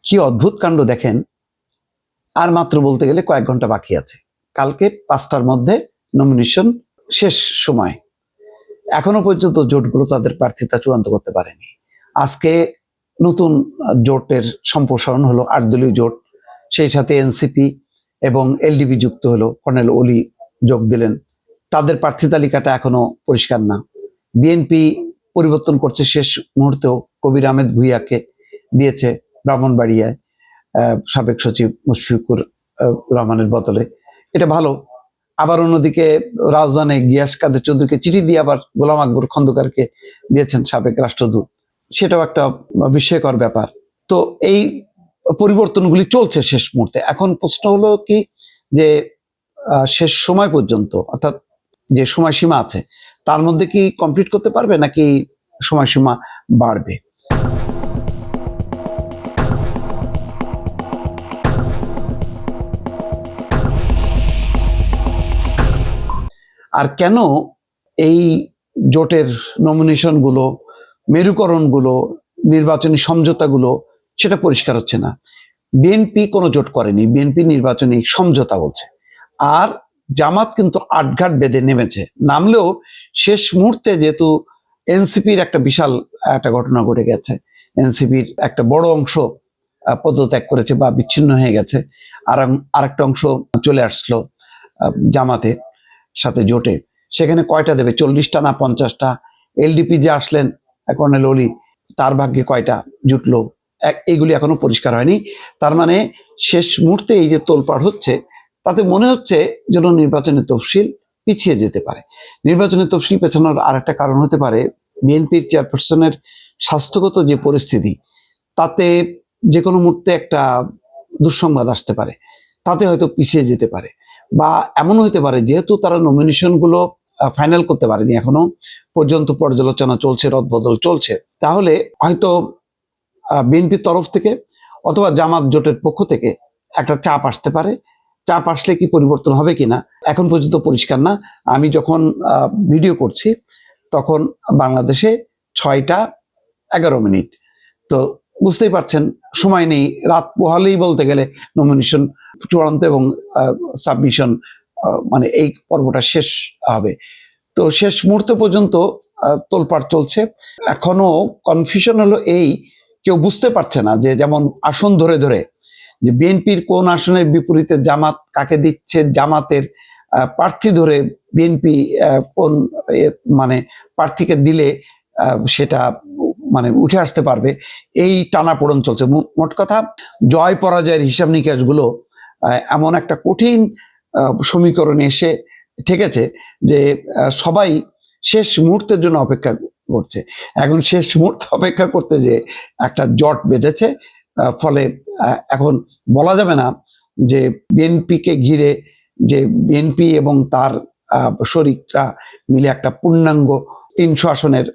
কি অদ্ভুত কাণ্ড দেখেন। আর মাত্র বলতে গেলে কয়েক ঘন্টা বাকি আছে, কালকে 5টার মধ্যে নমিনেশন শেষ সময়। এখনো পর্যন্ত জোটগুলো তাদের প্রার্থিতা চূড়ান্ত করতে পারেনি। আজকে নতুন জোটের সম্প্রসারণ হলো, 8 দলীয় জোট, সেই সাথে এনসিপি এবং এলডিপি যুক্ত হলো, কর্নেল অলি যোগ দিলেন। তাদের প্রার্থী তালিকাটা এখনো পরিষ্কার না। বিএনপি পরিবর্তন করছে শেষ মুহূর্তেও, কবির আহমেদ ভূঁইয়াকে দিয়েছে ব্রাহ্মণবাড়িয়ায় সাবেক সচিব মুশফিকুর রহমানের বদলে, এটা ভালো। আবার অন্যদিকে রাউজানে গিয়াস কাদের চৌধুরীকে চিঠি দিয়ে আবার গোলাম আকবর খন্দকারকে দিয়েছেন সাবেক রাষ্ট্রদূত, সেটাও একটা বিস্ময়কর ব্যাপার। তো এই পরিবর্তনগুলি চলছে শেষ মুহূর্তে। এখন প্রশ্ন হলো কি, যে শেষ সময় পর্যন্ত, অর্থাৎ যে সময়সীমা আছে তার মধ্যে কি কমপ্লিট করতে পারবে নাকি সময়সীমা বাড়বে। আর কেন এই জোটের নমিনেশনগুলো, মেরুকরণগুলো, নির্বাচনী সমঝোতাগুলো সেটা পরিষ্কার হচ্ছে না। বিএনপি কোনো জোট করেনি, বিএনপি নির্বাচনী সমঝোতা বলছে। আর জামাত কিন্তু আটঘাট বেঁধে নেমেছে, নামলেও শেষ মুহূর্তে, যেহেতু এনসিপির একটা বিশাল একটা ঘটনা ঘটে গেছে, এনসিপির একটা বড় অংশ পদত্যাগ করেছে বা বিচ্ছিন্ন হয়ে গেছে, আর একটা অংশ চলে আসলো জামাতে সাথে জোটে। সেখানে কয়টা দেবে, 40টা না 50টা? এলডিপি যে আসলেন কর্নেল অলি, তার ভাগ্যে কয়টা জুটলো, এগুলি এখনো পরিষ্কার হয়নি। তার মানে শেষ মুহূর্তে এই যে তোলপাড় হচ্ছে, তাতে মনে হচ্ছে যেন নির্বাচনী তফসিল পিছিয়ে যেতে পারে। নির্বাচনী তফসিল পেছানোর আর একটা কারণ হতে পারে বিএনপির চেয়ারপারসনের স্বাস্থ্যগত যে পরিস্থিতি, তাতে যে কোনো মুহূর্তে একটা দুঃসংবাদ আসতে পারে, তাতে হয়তো পিছিয়ে যেতে পারে। বা এমন হতে পারে, যেহেতু তারা নমিনেশনগুলো ফাইনাল করতে পারেনি এখনো পর্যন্ত, পর্যালোচনা চলছে, রদবদল চলছে, তাহলে হয়তো বিএনপির তরফ থেকে অথবা জামাত জোটের পক্ষ থেকে একটা চাপ আসতে পারে। চাপ আসলে কি পরিবর্তন হবে কিনা এখন পর্যন্ত পরিষ্কার না। আমি যখন ভিডিও করছি তখন বাংলাদেশে 6টা 11 মিনিট, তো বুঝতেই পারছেন সময় নেই। রাত পোহালেই বলতে গেলে নমিনেশন চূড়ান্ত এবং সাবমিশন, মানে এই পর্বটা শেষ হবে। তো শেষ মুহূর্ত পর্যন্ত তোলপাড় চলছে। এখনো কনফিউশন হলো এই, কেউ বুঝতে পারছে না যে, যেমন আসন ধরে ধরে যে বিএনপির কোন আসনের বিপরীতে জামাত কাকে দিচ্ছে, জামাতের প্রার্থী ধরে বিএনপি কোন মানে প্রার্থীকে দিলে সেটা মানে উঠে আসতে পারবে, এই টানাপোড়েন চলছে। মোট কথা, জয় পরাজয়ের হিসাব নিকাশগুলো এমন একটা কঠিন সমীকরণে এসে ঠেকেছে যে সবাই শেষ মুহূর্তের জন্য অপেক্ষা করছে। এখন শেষ মুহূর্তে অপেক্ষা করতে যে একটা জট বেঁধেছে, ফলে এখন বলা যাবে না যে বিএনপিকে ঘিরে, যে বিএনপি এবং তার শরিকরা মিলে একটা পূর্ণাঙ্গ 300 আসনের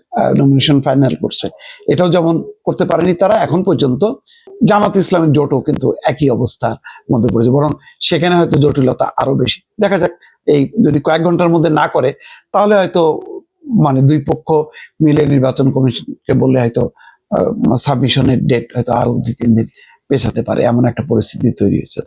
নমিনেশন ফাইনাল করছে, এটাও যেমন করতে পারেনি তারা এখন পর্যন্ত। জামাত ইসলামের জোটও কিন্তু একই অবস্থার মধ্যে পড়েছে, বরং সেখানে হয়তো জটিলতা আরো বেশি। দেখা যাক, এই যদি কয়েক ঘন্টার মধ্যে না করে, তাহলে হয়তো মানে দুই পক্ষ মিলে নির্বাচন কমিশনকে বললে হয়তো সাবমিশনের ডেট হয়তো আরো 2-3 দিন পেছাতে পারে, এমন একটা পরিস্থিতি তৈরি হয়েছে।